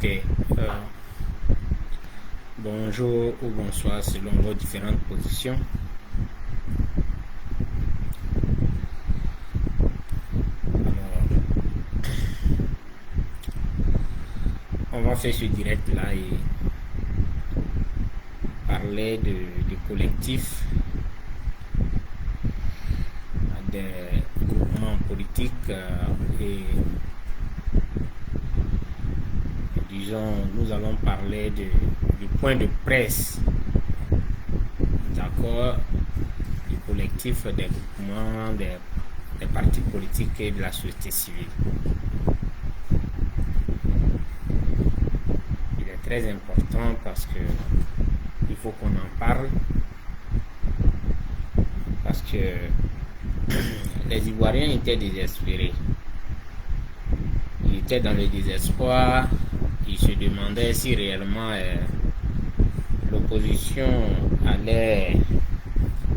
Ok. Bonjour ou bonsoir selon vos différentes positions. Alors, on va faire ce direct là et parler du collectif, des groupements politiques et disons, nous allons parler du point de presse, d'accord, du collectif, des groupements, des partis politiques et de la société civile. Il est très important parce que il faut qu'on en parle, parce que les Ivoiriens étaient désespérés. Ils étaient dans le désespoir. Ils se demandaient si réellement l'opposition allait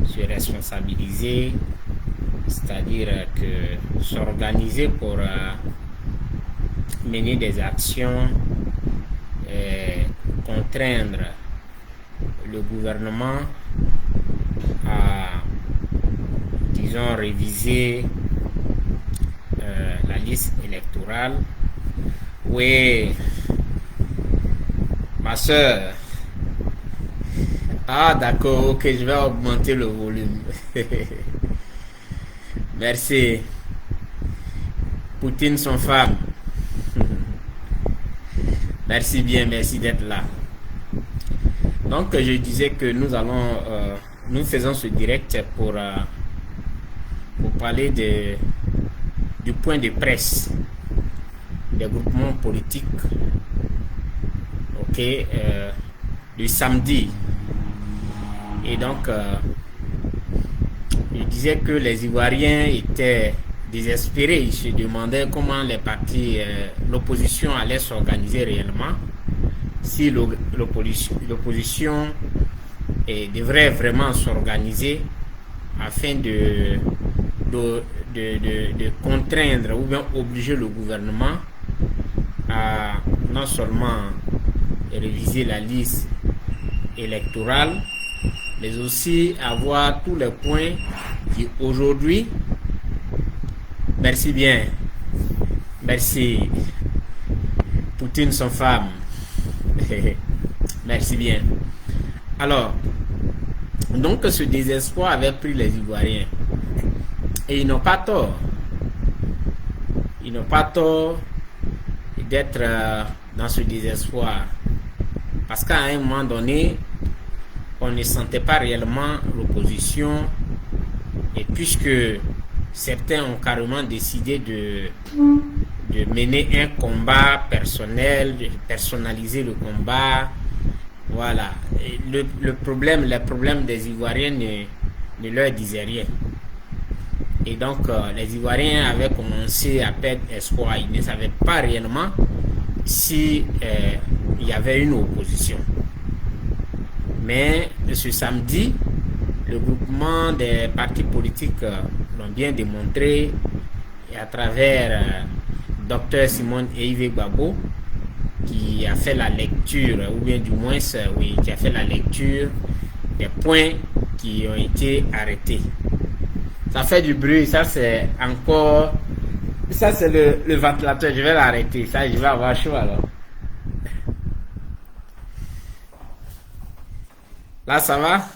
se responsabiliser, c'est-à-dire que s'organiser pour mener des actions, contraindre le gouvernement à, disons, réviser la liste électorale. Oui, ma soeur. Ah, d'accord, ok, je vais augmenter le volume. Merci. Poutine, son femme. Merci bien, merci d'être là. Donc, je disais que nous faisons ce direct pour parler du point de presse des groupements politiques, ok, du samedi. Et donc, je disais que les Ivoiriens étaient désespérés. Ils se demandaient comment les partis, l'opposition allait s'organiser réellement, si l'opposition devrait vraiment s'organiser afin de contraindre ou bien obliger le gouvernement à non seulement réviser la liste électorale, mais aussi avoir tous les points qui aujourd'hui, merci bien, merci, Poutine son femme, merci bien. Alors, donc ce désespoir avait pris les Ivoiriens et ils n'ont pas tort. Ils n'ont pas tort d'être dans ce désespoir parce qu'à un moment donné, on ne sentait pas réellement l'opposition et puisque certains ont carrément décidé de mener un combat personnel, de personnaliser le combat, voilà. Et les problèmes des Ivoiriens ne leur disaient rien. Et donc, les Ivoiriens avaient commencé à perdre espoir. Ils ne savaient pas réellement si il y avait une opposition. Mais ce samedi, le groupement des partis politiques l'ont bien démontré et à travers Dr Simone Eivé Gbagbo qui a fait la lecture, ou bien du moins, oui, qui a fait la lecture des points qui ont été arrêtés. Ça fait du bruit, ça c'est encore... Ça c'est le ventilateur, je vais l'arrêter, ça je vais avoir chaud alors. Là ça va?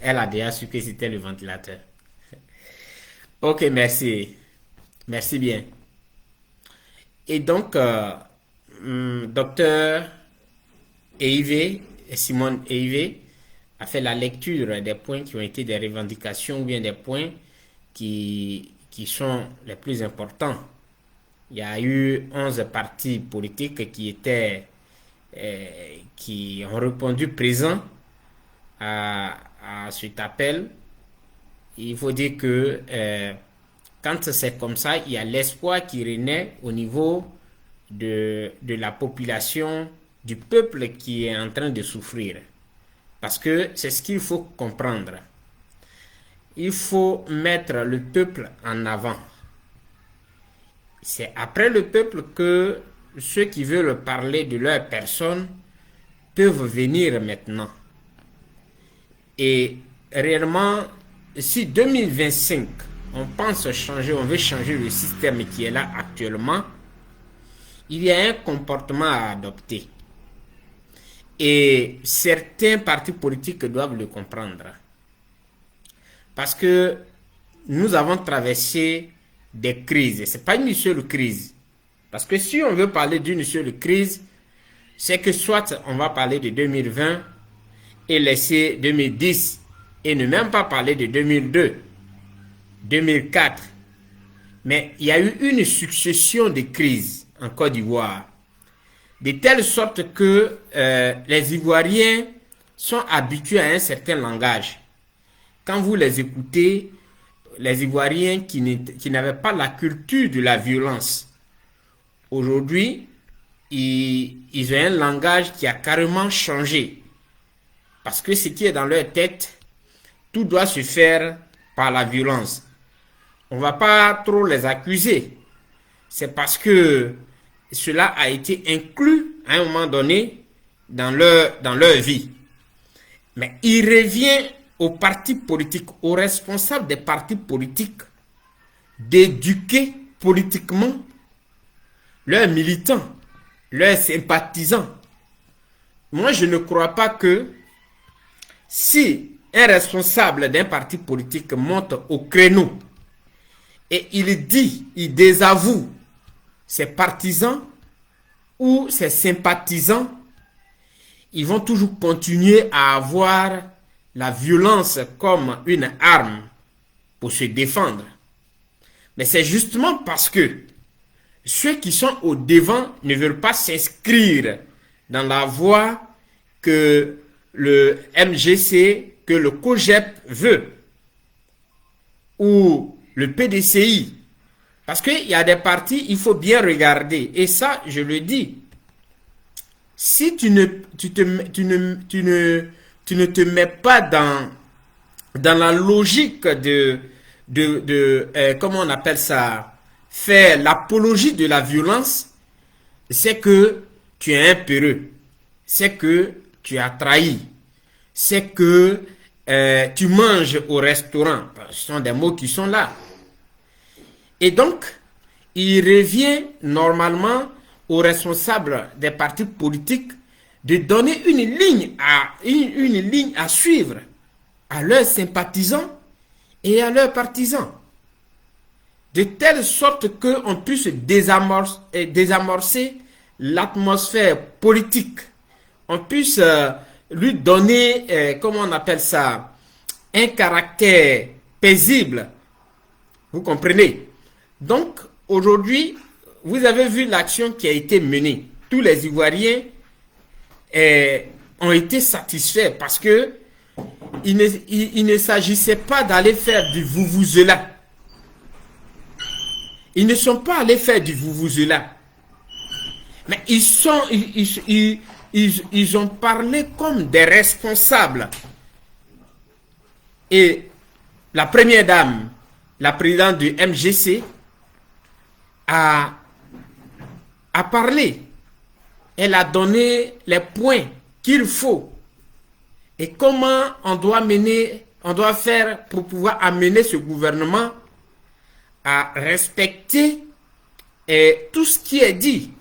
Elle a déjà su que c'était le ventilateur. Ok, merci. Merci bien. Et donc, docteur Eivé, Simone Eivé, a fait la lecture des points qui ont été des revendications ou bien des points qui sont les plus importants. Il y a eu 11 partis politiques qui ont répondu présents à cet appel. Il faut dire que quand c'est comme ça, il y a l'espoir qui renaît au niveau de la population, du peuple qui est en train de souffrir. Parce que c'est ce qu'il faut comprendre. Il faut mettre le peuple en avant. C'est après le peuple que ceux qui veulent parler de leur personne peuvent venir maintenant. Et réellement, si 2025, on pense changer, on veut changer le système qui est là actuellement, il y a un comportement à adopter. Et certains partis politiques doivent le comprendre. Parce que nous avons traversé des crises. Ce n'est pas une seule crise. Parce que si on veut parler d'une seule crise, c'est que soit on va parler de 2020 et laisser 2010 et ne même pas parler de 2002, 2004. Mais il y a eu une succession de crises en Côte d'Ivoire, de telle sorte que les Ivoiriens sont habitués à un certain langage. Quand vous les écoutez, les Ivoiriens qui n'avaient pas la culture de la violence, aujourd'hui, ils ont un langage qui a carrément changé. Parce que ce qui est dans leur tête, tout doit se faire par la violence. On ne va pas trop les accuser. C'est parce que cela a été inclus à un moment donné dans leur vie. Mais il revient aux partis politiques, aux responsables des partis politiques, d'éduquer politiquement leurs militants, leurs sympathisants. Moi, je ne crois pas que si un responsable d'un parti politique monte au créneau et il désavoue ses partisans ou ses sympathisants, ils vont toujours continuer à avoir la violence comme une arme pour se défendre. Mais c'est justement parce que ceux qui sont au devant ne veulent pas s'inscrire dans la voie que le MGC, que le COJEP veut, ou le PDCI. Parce qu'il y a des partis, il faut bien regarder. Et ça, je le dis. Si tu ne te mets pas dans la logique comment on appelle ça, faire l'apologie de la violence, c'est que tu es un peureux. C'est que tu as trahi. C'est que tu manges au restaurant. Ce sont des mots qui sont là. Et donc, il revient normalement aux responsables des partis politiques de donner une ligne à suivre à leurs sympathisants et à leurs partisans. De telle sorte qu'on puisse désamorcer l'atmosphère politique. On puisse lui donner, comment on appelle ça, un caractère paisible. Vous comprenez? Donc, aujourd'hui, vous avez vu l'action qui a été menée. Tous les Ivoiriens ont été satisfaits parce que il ne s'agissait pas d'aller faire du vouvouzela. Ils ne sont pas allés faire du vouvouzela. Mais ils ont parlé comme des responsables. Et la première dame, la présidente du MGC, a parlé. Elle a donné les points qu'il faut et comment on doit faire pour pouvoir amener ce gouvernement à respecter tout ce qui est dit.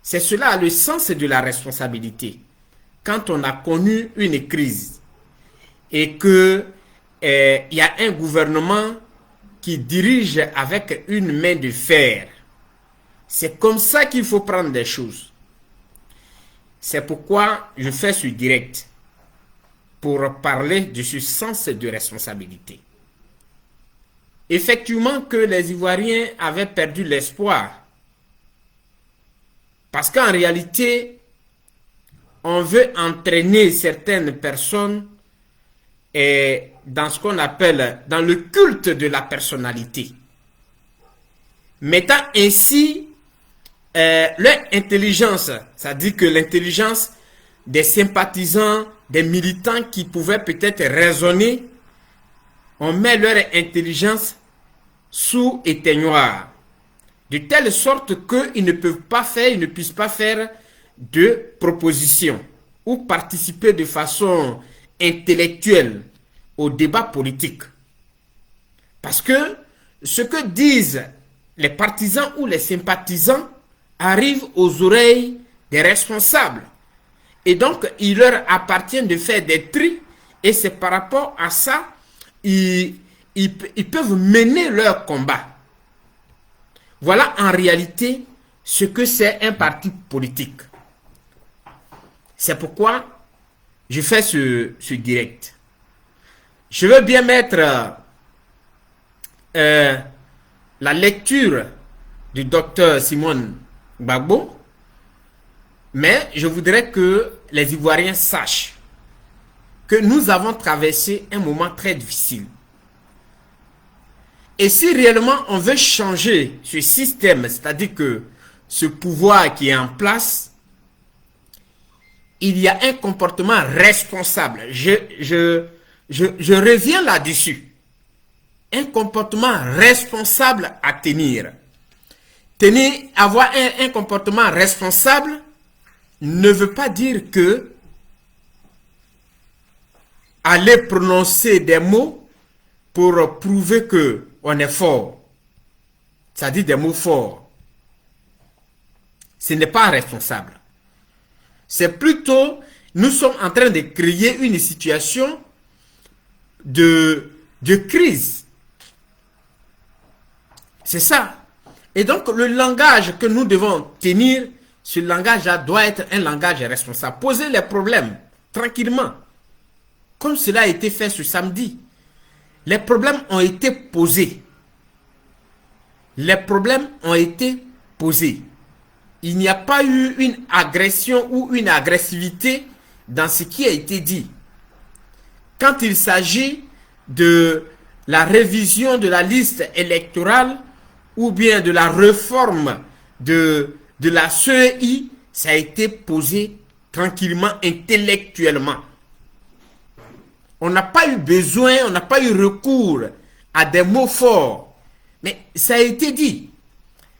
C'est cela le sens de la responsabilité. Quand on a connu une crise et que il y a un gouvernement qui dirige avec une main de fer, c'est comme ça qu'il faut prendre des choses. C'est pourquoi je fais ce direct, pour parler de ce sens de responsabilité. Effectivement que les Ivoiriens avaient perdu l'espoir. Parce qu'en réalité, on veut entraîner certaines personnes dans ce qu'on appelle, dans le culte de la personnalité. Mettant ainsi leur intelligence, c'est-à-dire que l'intelligence des sympathisants, des militants qui pouvaient peut-être raisonner, on met leur intelligence sous éteignoir. de telle sorte qu'ils ne peuvent pas faire, ils ne puissent pas faire de propositions ou participer de façon intellectuelle au débat politique. Parce que ce que disent les partisans ou les sympathisants arrive aux oreilles des responsables. Et donc, il leur appartient de faire des tris et c'est par rapport à ça, ils peuvent mener leur combat. Voilà en réalité ce que c'est un parti politique. C'est pourquoi je fais ce direct. Je veux bien mettre la lecture du docteur Simon Gbagbo, mais je voudrais que les Ivoiriens sachent que nous avons traversé un moment très difficile. Et si réellement on veut changer ce système, c'est-à-dire que ce pouvoir qui est en place, il y a un comportement responsable. Je reviens là-dessus. Un comportement responsable à tenir. Avoir un comportement responsable ne veut pas dire que aller prononcer des mots pour prouver que on est fort. C'est-à-dire des mots forts. Ce n'est pas responsable. C'est plutôt, nous sommes en train de créer une situation de crise. C'est ça. Et donc, le langage que nous devons tenir, ce langage-là doit être un langage responsable. Poser les problèmes tranquillement. Comme cela a été fait ce samedi. Les problèmes ont été posés. Les problèmes ont été posés. Il n'y a pas eu une agression ou une agressivité dans ce qui a été dit. Quand il s'agit de la révision de la liste électorale ou bien de la réforme de la CEI, ça a été posé tranquillement, intellectuellement. On n'a pas eu besoin, on n'a pas eu recours à des mots forts. Mais ça a été dit.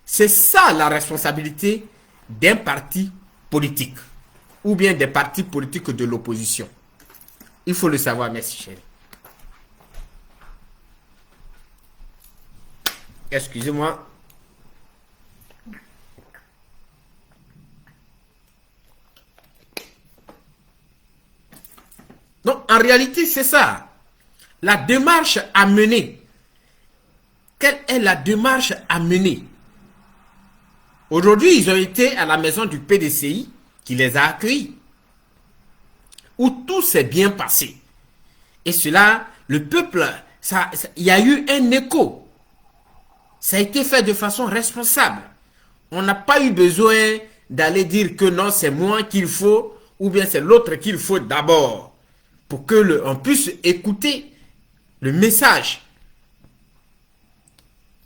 C'est ça la responsabilité d'un parti politique. Ou bien des partis politiques de l'opposition. Il faut le savoir, merci chérie. Excusez-moi. Donc, en réalité, c'est ça. La démarche à mener. Quelle est la démarche à mener? Aujourd'hui, ils ont été à la maison du PDCI qui les a accueillis. Où tout s'est bien passé. Et cela, le peuple, il y a eu un écho. Ça a été fait de façon responsable. On n'a pas eu besoin d'aller dire que non, c'est moi qu'il faut, ou bien c'est l'autre qu'il faut d'abord. Pour que on puisse écouter le message.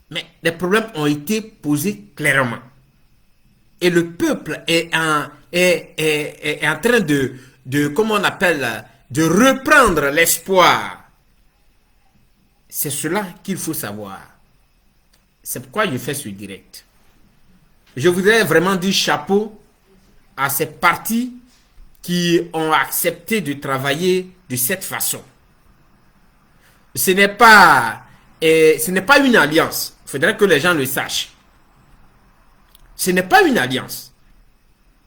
Mais les problèmes ont été posés clairement. Et le peuple est en train comment on appelle, de reprendre l'espoir. C'est cela qu'il faut savoir. C'est pourquoi je fais ce direct. Je voudrais vraiment dire chapeau à ces partis qui ont accepté de travailler de cette façon. Ce n'est pas une alliance. Il faudrait que les gens le sachent. Ce n'est pas une alliance.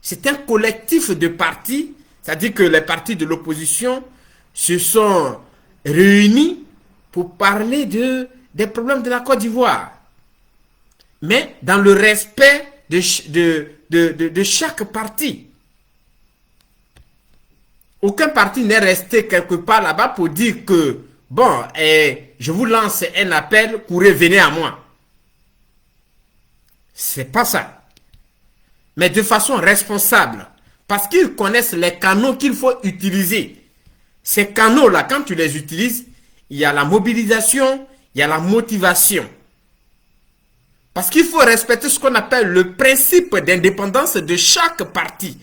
C'est un collectif de partis, c'est-à-dire que les partis de l'opposition se sont réunis pour parler des problèmes de la Côte d'Ivoire. Mais dans le respect de chaque parti. Aucun parti n'est resté quelque part là-bas pour dire que, bon, je vous lance un appel, courez, venez à moi. C'est pas ça. Mais de façon responsable. Parce qu'ils connaissent les canaux qu'il faut utiliser. Ces canaux-là, quand tu les utilises, il y a la mobilisation, il y a la motivation. Parce qu'il faut respecter ce qu'on appelle le principe d'indépendance de chaque parti.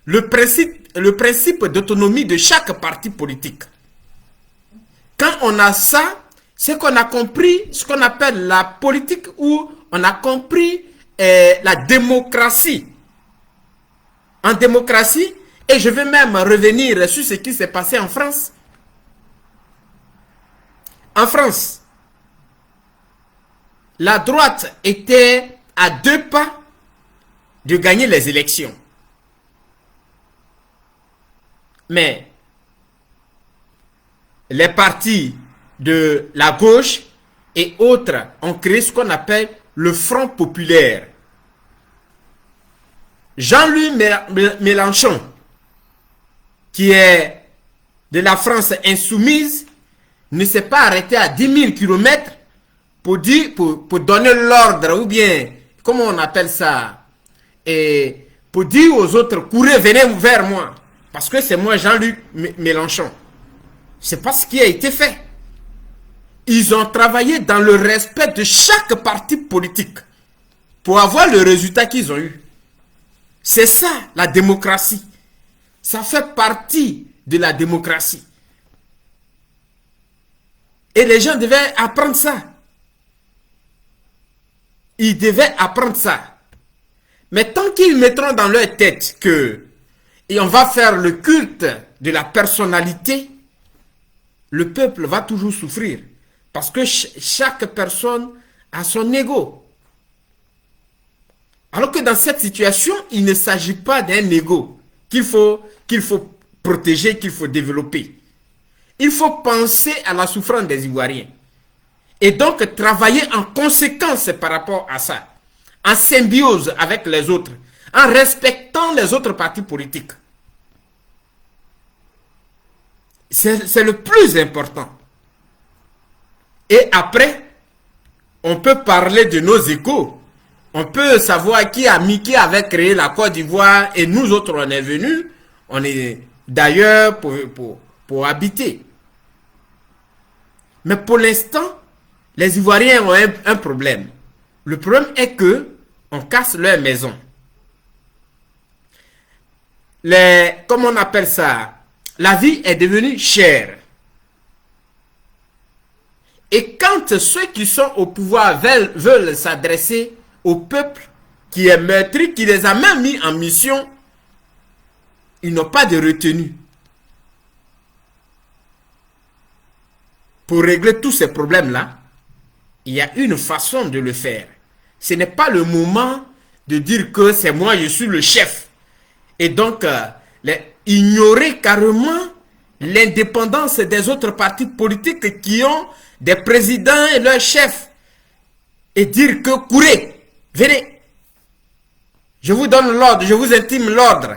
Le principe d'autonomie de chaque parti politique. Quand on a ça, c'est qu'on a compris ce qu'on appelle la politique, où on a compris la démocratie. En démocratie, et je vais même revenir sur ce qui s'est passé en France. En France, la droite était à 2 pas de gagner les élections. Mais les partis de la gauche et autres ont créé ce qu'on appelle le Front populaire. Jean-Louis Mélenchon, qui est de la France insoumise, ne s'est pas arrêté à 10 000 km pour donner l'ordre, ou bien, comment on appelle ça, et pour dire aux autres, courez, venez vers moi, parce que c'est moi Jean-Luc Mélenchon. C'est pas ce qui a été fait. Ils ont travaillé dans le respect de chaque parti politique pour avoir le résultat qu'ils ont eu. C'est ça, la démocratie. Ça fait partie de la démocratie. Et les gens devaient apprendre ça. Ils devaient apprendre ça. Mais tant qu'ils mettront dans leur tête que et on va faire le culte de la personnalité, le peuple va toujours souffrir. Parce que chaque personne a son ego. Alors que dans cette situation, il ne s'agit pas d'un ego qu'il faut protéger, qu'il faut développer. Il faut penser à la souffrance des Ivoiriens. Et donc travailler en conséquence par rapport à ça. En symbiose avec les autres. En respectant les autres partis politiques. C'est le plus important. Et après, on peut parler de nos égos. On peut savoir qui avait créé la Côte d'Ivoire et nous autres, on est venus. On est d'ailleurs pour habiter. Mais pour l'instant, les Ivoiriens ont un problème. Le problème est que on casse leur maison. Comment on appelle ça? La vie est devenue chère. Et quand ceux qui sont au pouvoir veulent s'adresser au peuple qui est meurtri, qui les a même mis en mission, ils n'ont pas de retenue. Pour régler tous ces problèmes-là, il y a une façon de le faire. Ce n'est pas le moment de dire que c'est moi, je suis le chef. Et donc, ignorer carrément l'indépendance des autres partis politiques qui ont des présidents et leurs chefs. Et dire que courez, venez. Je vous donne l'ordre, je vous intime l'ordre.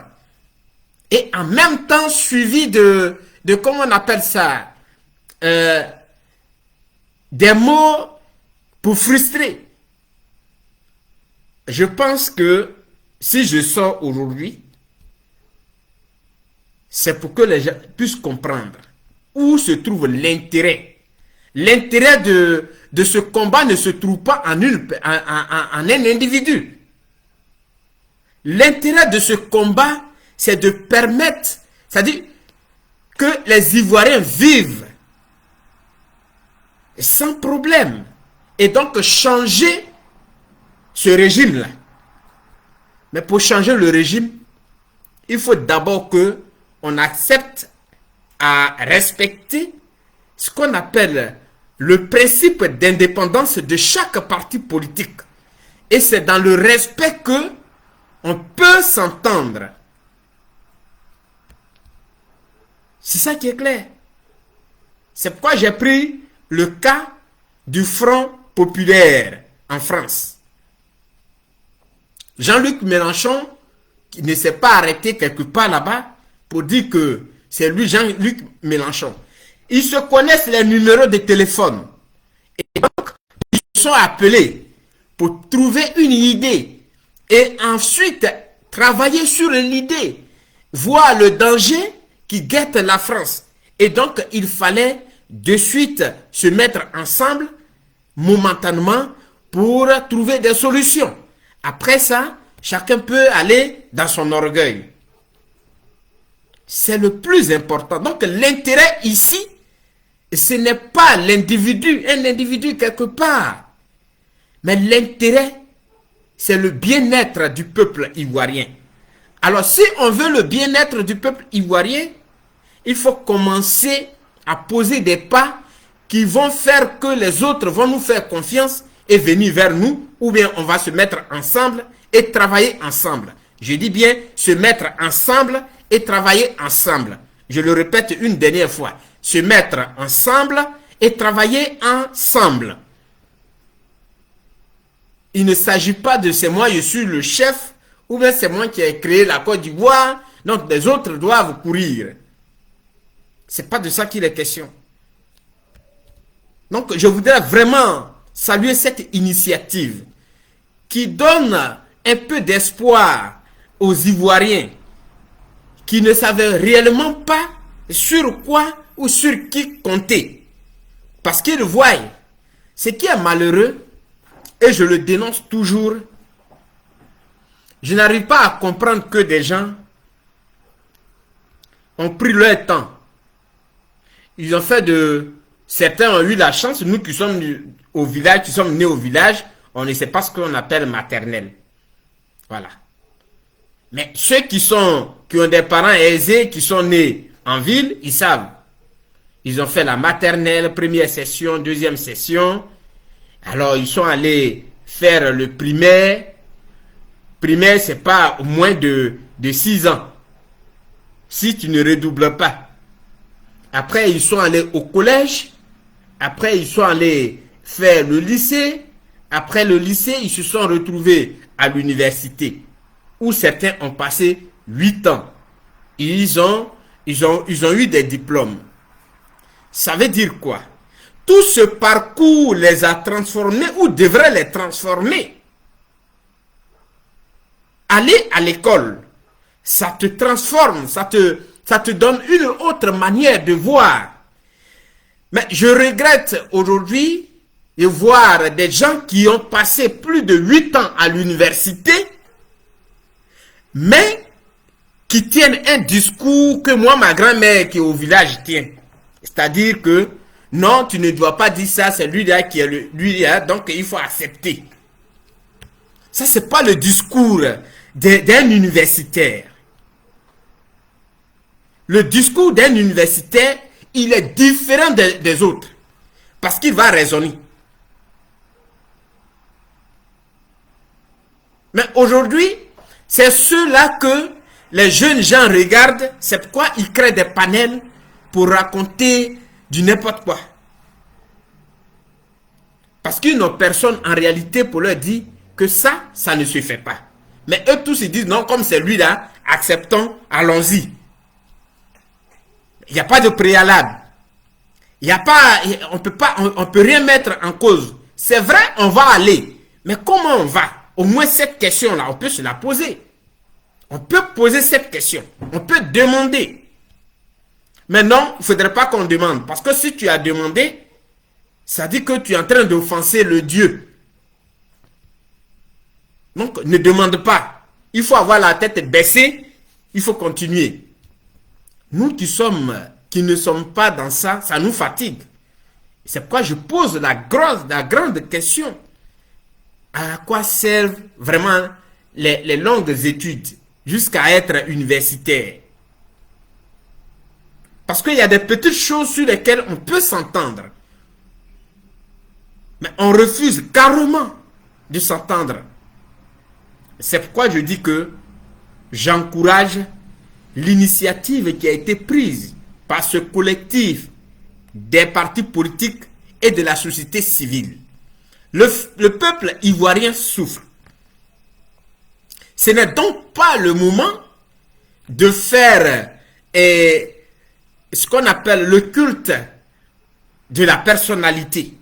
Et en même temps suivi de comment on appelle ça, des mots pour frustrer. Je pense que si je sors aujourd'hui, c'est pour que les gens puissent comprendre où se trouve l'intérêt. L'intérêt de ce combat ne se trouve pas en un individu. L'intérêt de ce combat, c'est de permettre, c'est-à-dire que les Ivoiriens vivent sans problème. Et donc changer ce régime-là. Mais pour changer le régime, il faut d'abord que on accepte à respecter ce qu'on appelle le principe d'indépendance de chaque parti politique. Et c'est dans le respect que on peut s'entendre. C'est ça qui est clair. C'est pourquoi j'ai pris le cas du Front populaire en France. Jean-Luc Mélenchon, qui ne s'est pas arrêté quelque part là-bas pour dire que c'est lui, Jean-Luc Mélenchon. Ils se connaissent les numéros de téléphone. Et donc, ils se sont appelés pour trouver une idée. Et ensuite, travailler sur l'idée. Voir le danger qui guette la France. Et donc, il fallait de suite se mettre ensemble, momentanément, pour trouver des solutions. Après ça, chacun peut aller dans son orgueil. C'est le plus important. Donc, l'intérêt ici, ce n'est pas l'individu, un individu quelque part. Mais l'intérêt, c'est le bien-être du peuple ivoirien. Alors, si on veut le bien-être du peuple ivoirien, il faut commencer à poser des pas qui vont faire que les autres vont nous faire confiance et venir vers nous, ou bien on va se mettre ensemble et travailler ensemble. Je dis bien se mettre ensemble et travailler ensemble. Je le répète une dernière fois. Se mettre ensemble et travailler ensemble. Il ne s'agit pas de c'est moi, je suis le chef, ou bien c'est moi qui ai créé la Côte d'Ivoire, donc les autres doivent courir. C'est pas de ça qu'il est question. Donc je voudrais vraiment saluer cette initiative qui donne un peu d'espoir aux Ivoiriens qui ne savaient réellement pas sur quoi ou sur qui compter. Parce qu'ils voient ce qui est malheureux, et je le dénonce toujours. Je n'arrive pas à comprendre que des gens ont pris leur temps. Ils ont fait de... Certains ont eu la chance, nous qui sommes au village, qui sommes nés au village, on ne sait pas ce qu'on appelle maternelle. Voilà. Mais ceux qui ont des parents aisés, qui sont nés en ville, ils savent. Ils ont fait la maternelle, première session, deuxième session. Alors, ils sont allés faire le primaire. Primaire, c'est pas moins de 6 ans. Si tu ne redoubles pas. Après, ils sont allés au collège. Après, ils sont allés faire le lycée. Après le lycée, ils se sont retrouvés à l'université, où certains ont passé 8 ans. Ils ont eu des diplômes. Ça veut dire quoi? Tout ce parcours les a transformés ou devrait les transformer. Aller à l'école, ça te transforme, ça te donne une autre manière de voir. Mais je regrette aujourd'hui de voir des gens qui ont passé plus de 8 ans à l'université, mais qui tiennent un discours que moi, ma grand-mère qui est au village tient. C'est-à-dire que non, tu ne dois pas dire ça, c'est lui-là qui est lui-là, donc il faut accepter. Ça, c'est pas le discours d'un universitaire. Le discours d'un universitaire, il est différent des autres. Parce qu'il va raisonner. Mais aujourd'hui, c'est ceux-là que les jeunes gens regardent. C'est pourquoi ils créent des panels pour raconter du n'importe quoi. Parce qu'ils n'ont personne en réalité pour leur dire que ça ne se fait pas. Mais eux tous ils disent non, comme c'est lui là, acceptons, allons-y. Il n'y a pas de préalable. Il n'y a pas, on peut rien mettre en cause. C'est vrai, on va aller. Mais comment on va? Au moins cette question-là, on peut se la poser. On peut poser cette question. On peut demander. Mais non, il ne faudrait pas qu'on demande. Parce que si tu as demandé, ça dit que tu es en train d'offenser le Dieu. Donc, ne demande pas. Il faut avoir la tête baissée. Il faut continuer. Nous qui ne sommes pas dans ça, ça nous fatigue. C'est pourquoi je pose la grande question. À quoi servent vraiment les longues études jusqu'à être universitaire? Parce qu'il y a des petites choses sur lesquelles on peut s'entendre. Mais on refuse carrément de s'entendre. C'est pourquoi je dis que j'encourage l'initiative qui a été prise par ce collectif des partis politiques et de la société civile. Le peuple ivoirien souffre. Ce n'est donc pas le moment de faire ce qu'on appelle le culte de la personnalité.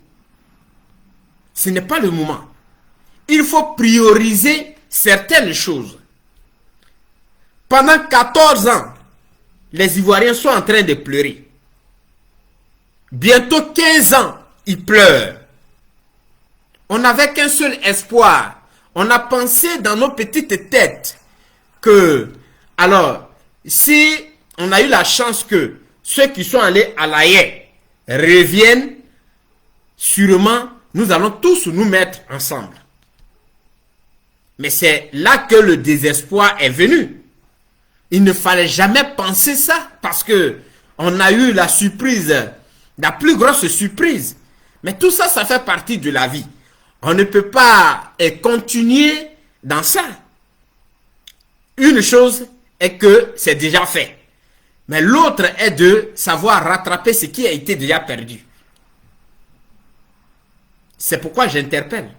Ce n'est pas le moment. Il faut prioriser certaines choses. Pendant 14 ans, les Ivoiriens sont en train de pleurer. Bientôt 15 ans, ils pleurent. On n'avait qu'un seul espoir. On a pensé dans nos petites têtes que, alors, si on a eu la chance que ceux qui sont allés à l'AIE reviennent, sûrement, nous allons tous nous mettre ensemble. Mais c'est là que le désespoir est venu. Il ne fallait jamais penser ça parce que on a eu la surprise, la plus grosse surprise. Mais tout ça, ça fait partie de la vie. On ne peut pas continuer dans ça. Une chose est que c'est déjà fait. Mais l'autre est de savoir rattraper ce qui a été déjà perdu. C'est pourquoi j'interpelle.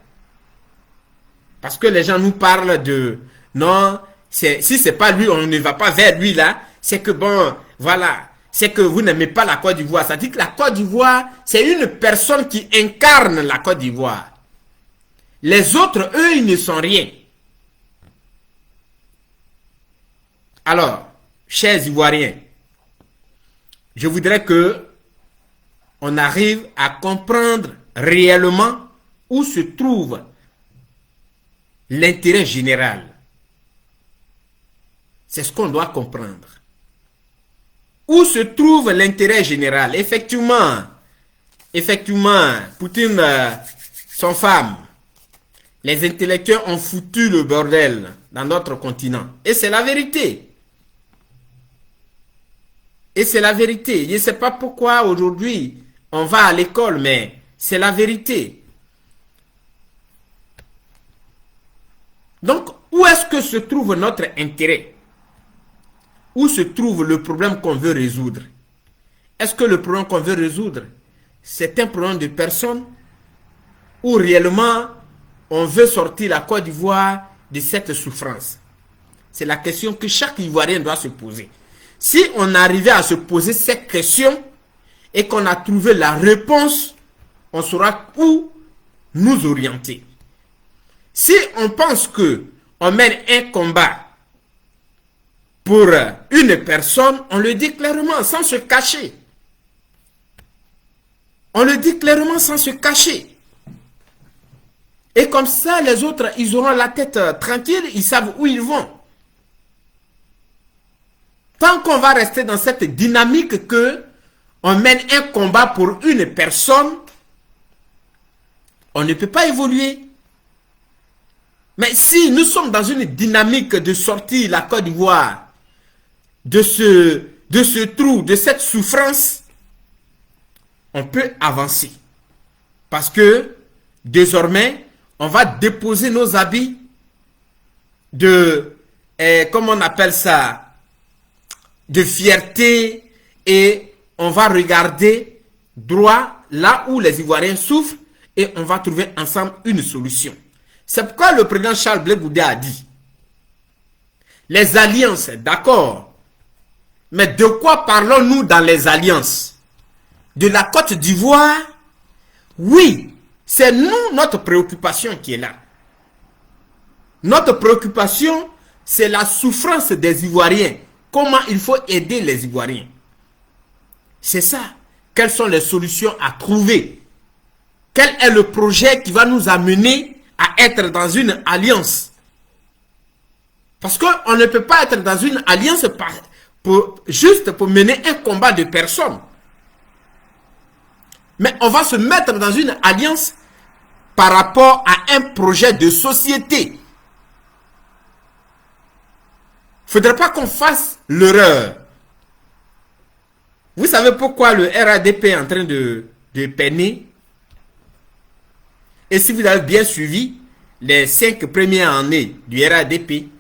Parce que les gens nous parlent de... Non, si c'est pas lui, on ne va pas vers lui là. C'est que bon, voilà. C'est que vous n'aimez pas la Côte d'Ivoire. Ça dit que la Côte d'Ivoire, c'est une personne qui incarne la Côte d'Ivoire. Les autres, eux, ils ne sont rien. Alors, chers Ivoiriens, je voudrais que on arrive à comprendre réellement où se trouve l'intérêt général. C'est ce qu'on doit comprendre. Où se trouve l'intérêt général? Effectivement, Poutine, son femme, les intellectuels ont foutu le bordel dans notre continent. Et c'est la vérité. Et c'est la vérité. Je ne sais pas pourquoi aujourd'hui on va à l'école, mais c'est la vérité. Donc, où est-ce que se trouve notre intérêt? Où se trouve le problème qu'on veut résoudre? Est-ce que le problème qu'on veut résoudre, c'est un problème de personne? Ou réellement, on veut sortir la Côte d'Ivoire de cette souffrance? C'est la question que chaque Ivoirien doit se poser. Si on arrivait à se poser cette question et qu'on a trouvé la réponse, on saura où nous orienter. Si on pense que on mène un combat pour une personne, on le dit clairement, sans se cacher. On le dit clairement sans se cacher. Et comme ça, les autres, ils auront la tête tranquille, ils savent où ils vont. Tant qu'on va rester dans cette dynamique que on mène un combat pour une personne, on ne peut pas évoluer. Mais si nous sommes dans une dynamique de sortir la Côte d'Ivoire de ce trou, de cette souffrance, on peut avancer. Parce que désormais, on va déposer nos habits de, comment on appelle ça, de fierté, et on va regarder droit là où les Ivoiriens souffrent et on va trouver ensemble une solution. C'est pourquoi le président Charles Blé Goudé a dit les alliances, d'accord, mais de quoi parlons-nous dans les alliances? De la Côte d'Ivoire? Oui, c'est nous, notre préoccupation qui est là. Notre préoccupation, c'est la souffrance des Ivoiriens. Comment il faut aider les Ivoiriens? C'est ça. Quelles sont les solutions à trouver? Quel est le projet qui va nous amener à être dans une alliance? Parce qu'on ne peut pas être dans une alliance juste pour mener un combat de personnes. Mais on va se mettre dans une alliance par rapport à un projet de société. Il ne faudrait pas qu'on fasse l'erreur. Vous savez pourquoi le RADP est en train de peiner? Et si vous avez bien suivi les 5 premières années du RADP,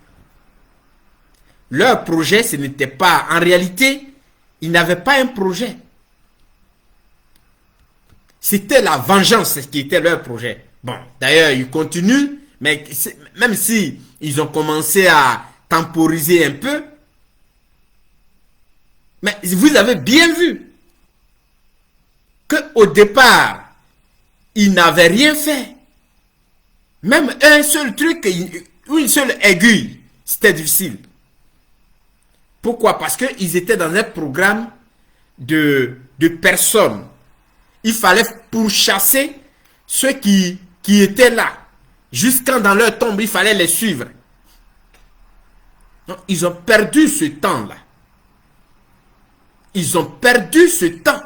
leur projet, ce n'était pas... En réalité, ils n'avaient pas un projet. C'était la vengeance qui était leur projet. Bon, d'ailleurs, ils continuent, mais même si ils ont commencé à temporiser un peu, mais vous avez bien vu qu'au départ, ils n'avaient rien fait. Même un seul truc, une seule aiguille, c'était difficile. Pourquoi? Parce qu'ils étaient dans un programme de personnes. Il fallait pourchasser ceux qui étaient là. Jusqu'à dans leur tombe, il fallait les suivre. Donc, ils ont perdu ce temps-là. Ils ont perdu ce temps.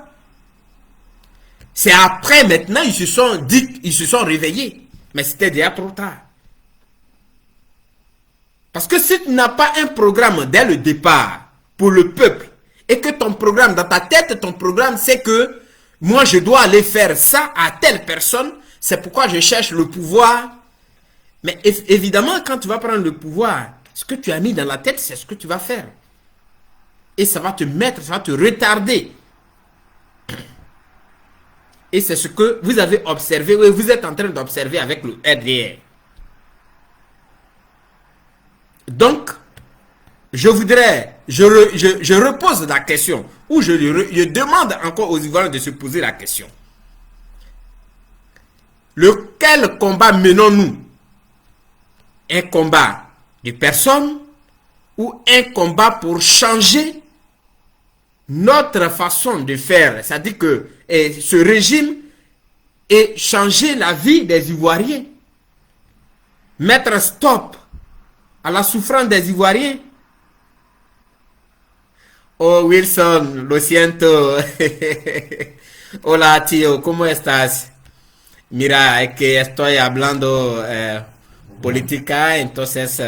C'est après, maintenant, ils se sont dit, ils se sont réveillés. Mais c'était déjà trop tard. Parce que si tu n'as pas un programme dès le départ pour le peuple, et que ton programme, dans ta tête, ton programme, c'est que moi, je dois aller faire ça à telle personne, c'est pourquoi je cherche le pouvoir. Mais évidemment, quand tu vas prendre le pouvoir, ce que tu as mis dans la tête, c'est ce que tu vas faire. Et ça va te mettre, ça va te retarder. Et c'est ce que vous avez observé, oui, vous êtes en train d'observer avec le RDR. Donc, je voudrais, je repose la question, ou je demande encore aux Ivoiriens de se poser la question. Quel combat menons-nous? Un combat de personnes ou un combat pour changer notre façon de faire? C'est-à-dire que ce régime et changer la vie des Ivoiriens. Mettre stop à la souffrance des Ivoiriens. Oh Wilson, lo siento. Hola tío, ¿cómo estás? Mira, es que estoy hablando política, entonces,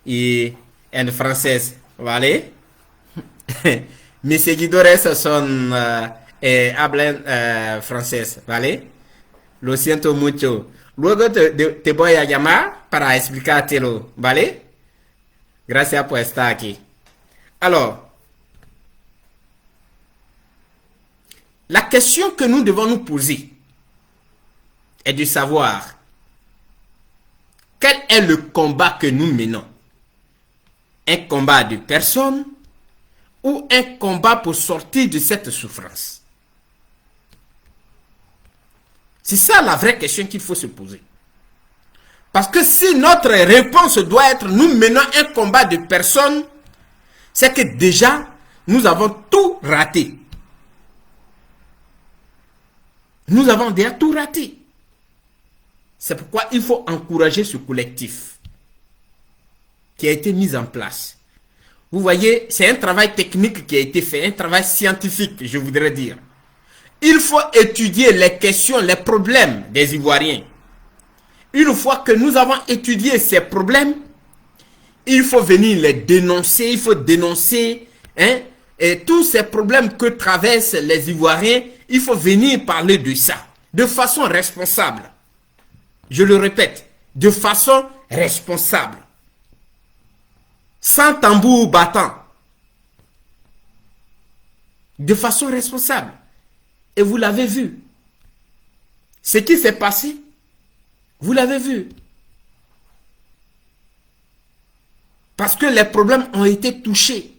y en francés, ¿vale? Mis seguidores son, hablan francés, ¿vale? Lo siento mucho. Luego te voy a llamar para explicártelo, ¿vale? Gracias por estar aquí. Alors, la question que nous devons nous poser est de savoir quel est le combat que nous menons. Un combat de personnes ou un combat pour sortir de cette souffrance. C'est ça la vraie question qu'il faut se poser. Parce que si notre réponse doit être nous menons un combat de personnes, c'est que déjà nous avons tout raté. Nous avons déjà tout raté. C'est pourquoi il faut encourager ce collectif qui a été mis en place. Vous voyez, c'est un travail technique qui a été fait, un travail scientifique, je voudrais dire. Il faut étudier les questions, les problèmes des Ivoiriens. Une fois que nous avons étudié ces problèmes, il faut venir les dénoncer, il faut dénoncer et tous ces problèmes que traversent les Ivoiriens, il faut venir parler de ça, de façon responsable. Je le répète, de façon responsable. Sans tambour battant. De façon responsable. Et vous l'avez vu. Ce qui s'est passé, vous l'avez vu. Parce que les problèmes ont été touchés.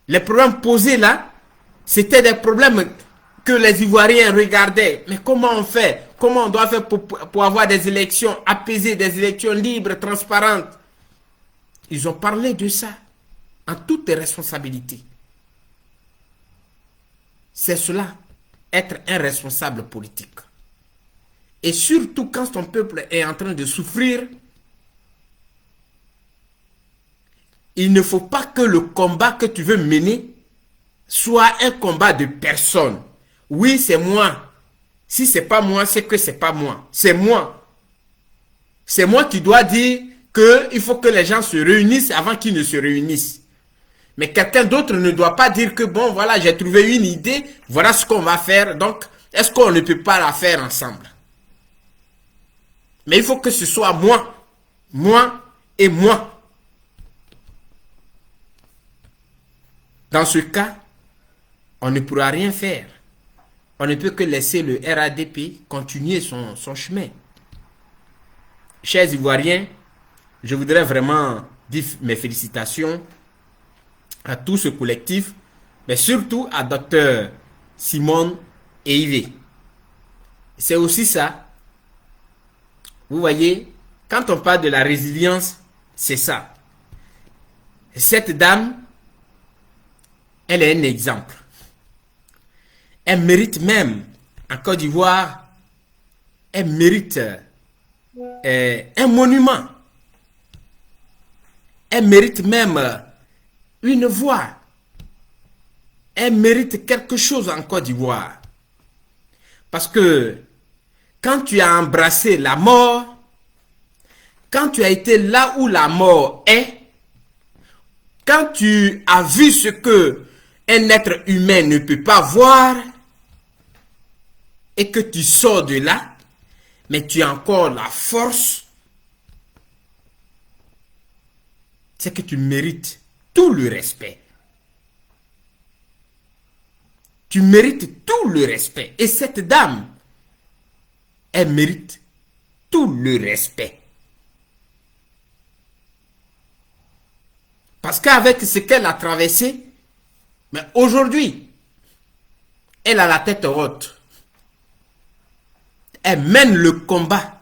Les problèmes posés là, c'était des problèmes que les Ivoiriens regardaient. Mais comment on fait? Comment on doit faire pour avoir des élections apaisées, des élections libres, transparentes? Ils ont parlé de ça en toute responsabilité. C'est cela, être un responsable politique. Et surtout quand ton peuple est en train de souffrir, il ne faut pas que le combat que tu veux mener soit un combat de personnes. Oui, c'est moi. Si c'est pas moi, c'est que c'est pas moi. C'est moi. C'est moi qui dois dire qu'il faut que les gens se réunissent avant qu'ils ne se réunissent. Mais quelqu'un d'autre ne doit pas dire que bon, voilà, j'ai trouvé une idée, voilà ce qu'on va faire. Donc, est-ce qu'on ne peut pas la faire ensemble? Mais il faut que ce soit moi et moi. Dans ce cas, on ne pourra rien faire. On ne peut que laisser le RADP continuer son chemin. Chers Ivoiriens, je voudrais vraiment dire mes félicitations à tout ce collectif, mais surtout à Dr Simone et Yves. C'est aussi ça. Vous voyez, quand on parle de la résilience, c'est ça. Cette dame, elle est un exemple. Elle mérite même, en Côte d'Ivoire, elle mérite un monument. Elle mérite même une voix. Elle mérite quelque chose en Côte d'Ivoire. Parce que quand tu as embrassé la mort, quand tu as été là où la mort est, quand tu as vu ce que un être humain ne peut pas voir, et que tu sors de là, mais tu as encore la force, c'est que tu mérites tout le respect. Tu mérites tout le respect. Et cette dame, elle mérite tout le respect. Parce qu'avec ce qu'elle a traversé, mais aujourd'hui, elle a la tête haute. Elle mène le combat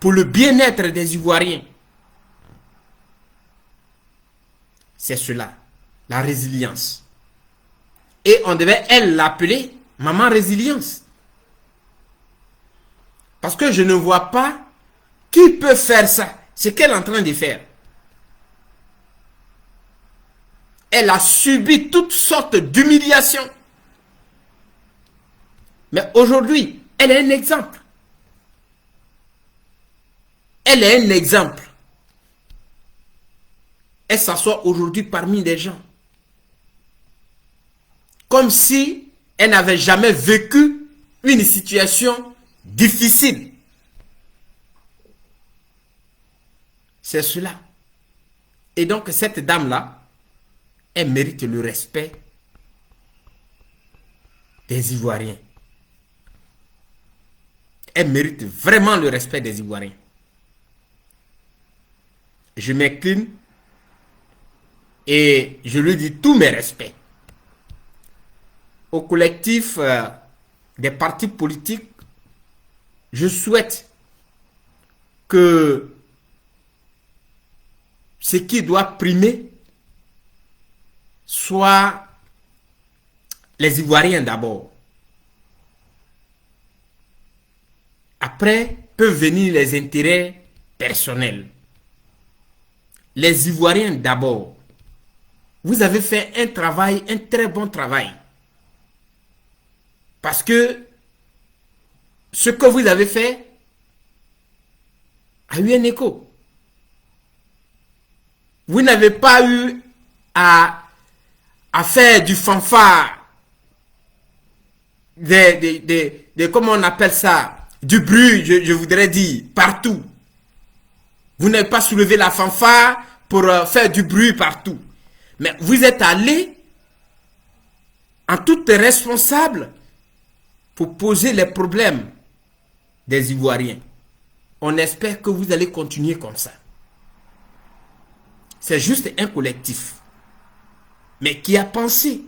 pour le bien-être des Ivoiriens. C'est cela, la résilience. Et on devait, elle, l'appeler Maman Résilience. Parce que je ne vois pas qui peut faire ça. Ce qu'elle est en train de faire. Elle a subi toutes sortes d'humiliations. Mais aujourd'hui, elle est un exemple. Elle est un exemple. Elle s'assoit aujourd'hui parmi les gens. Comme si elle n'avait jamais vécu une situation difficile. C'est cela. Et donc cette dame-là, elle mérite le respect des Ivoiriens. Elle mérite vraiment le respect des Ivoiriens. Je m'incline et je lui dis tous mes respects. Au collectif des partis politiques, je souhaite que ce qui doit primer soit les Ivoiriens d'abord. Après, peuvent venir les intérêts personnels. Les Ivoiriens d'abord. Vous avez fait un travail, un très bon travail. Parce que ce que vous avez fait a eu un écho. Vous n'avez pas eu à faire du fanfare, comment on appelle ça, du bruit, je voudrais dire, partout. Vous n'avez pas soulevé la fanfare pour faire du bruit partout. Mais vous êtes allé en toute responsable pour poser les problèmes des Ivoiriens. On espère que vous allez continuer comme ça. C'est juste un collectif, mais qui a pensé.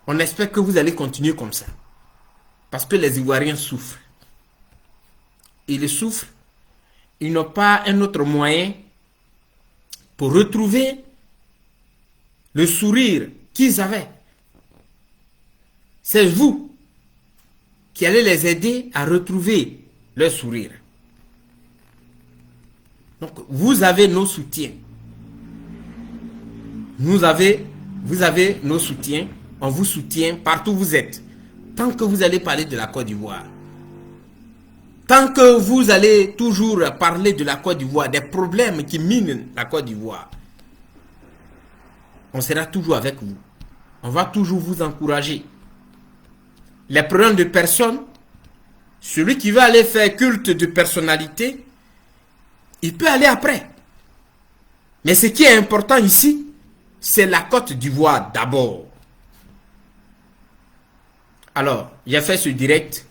On espère que vous allez continuer comme ça. Parce que les Ivoiriens souffrent. Ils souffrent. Ils n'ont pas un autre moyen pour retrouver le sourire qu'ils avaient. C'est vous qui allez les aider à retrouver leur sourire. Donc, vous avez nos soutiens. Vous avez nos soutiens. On vous soutient partout où vous êtes. Tant que vous allez parler de la Côte d'Ivoire. Tant que vous allez toujours parler de la Côte d'Ivoire, des problèmes qui minent la Côte d'Ivoire, on sera toujours avec vous. On va toujours vous encourager. Les problèmes de personnes, celui qui va aller faire culte de personnalité, il peut aller après. Mais ce qui est important ici, c'est la Côte d'Ivoire d'abord. Alors, j'ai fait ce direct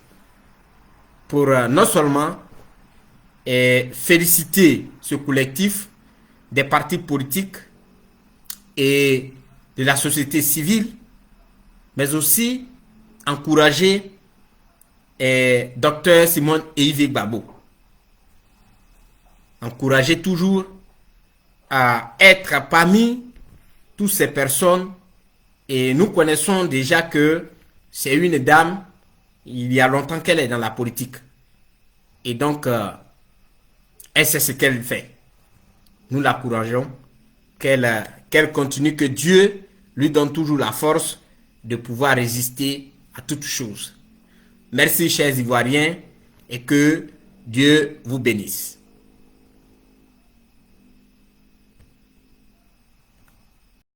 pour non seulement féliciter ce collectif des partis politiques et de la société civile, mais aussi encourager Dr Simone Eyive Gbagbo. Encourager toujours à être parmi toutes ces personnes. Et nous connaissons déjà que c'est une dame, il y a longtemps qu'elle est dans la politique. Et donc, elle sait ce qu'elle fait. Nous l'encourageons, qu'elle continue, que Dieu lui donne toujours la force de pouvoir résister à toutes choses. Merci, chers Ivoiriens. et que Dieu vous bénisse.